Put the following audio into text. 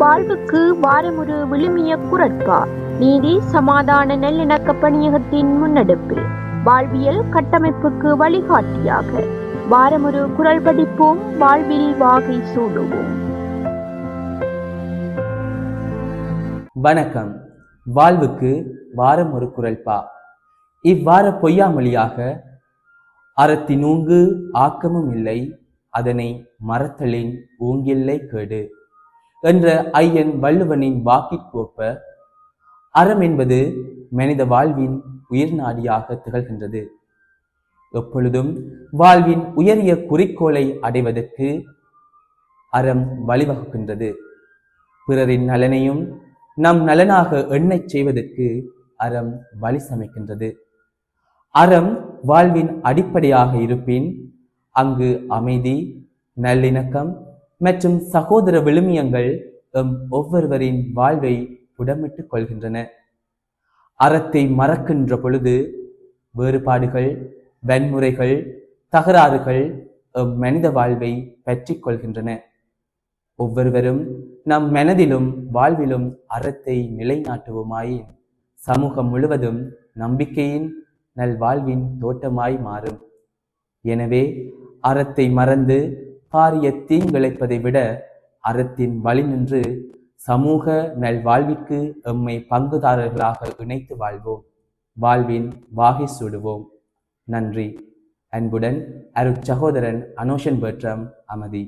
வாழ்வுக்கு வாரமொரு விழுமிய குரட்பா. நீதி சமாதான நல்லிணக்க பணியகத்தின் முன்னெடுப்பில் வாழ்வியல் கட்டமைப்புக்கு வழிகாட்டியாக வாரமொரு குரல் படிப்போம், வாழ்வில் வாகை சூடுவோம். வணக்கம். வாழ்வுக்கு வாரம் ஒரு குரல்பா. இவ்வார பொய்யாமொழியாக அறத்தினூங்கு ஆக்கமும் இல்லை, அதனை மறத்தலின் ஊங்கில்லை கேடு என்ற ஐயன் வள்ளுவனின் வாக்கிற்கொப்ப அறம் என்பது மனித வாழ்வின் உயிர் நாடியாக திகழ்கின்றது. எப்பொழுதும் வாழ்வின் உயரிய குறிக்கோளை அடைவதற்கு அறம் வழிவகுக்கின்றது. பிறரின் நலனையும் நம் நலனாக எண்ணச் செய்வதற்கு அறம் வழி சமைக்கின்றது. அறம் வாழ்வின் அடிப்படையாக இருப்பின் அங்கு அமைதி, நல்லிணக்கம் மற்றும் சகோதர விழுமியங்கள் ஒவ்வொருவரின் வாழ்வை புடமிட்டுக் கொள்கின்றன. அறத்தை மறக்கின்ற பொழுது வேறுபாடுகள், வன்முறைகள், தகராறுகள் மனித வாழ்வை பற்றி கொள்கின்றன. ஒவ்வொருவரும் நம் மனதிலும் வாழ்விலும் அறத்தை நிலைநாட்டுவோமாயின் சமூகம் முழுவதும் நம்பிக்கையின் நல்வாழ்வின் தோட்டமாய் மாறும். எனவே அறத்தை மறந்து பாரிய தீங்கிழைப்பதை விட அறத்தின் வழி நின்று சமூக நல்வாழ்விற்கு எம்மை பங்குதாரர்களாக இணைத்து வாழ்வோம். வாழ்வின் வாகை சூடுவோம். நன்றி. அன்புடன் அருட்சகோதரன் அனோஷன் பெர்ட்ரம், அமதி.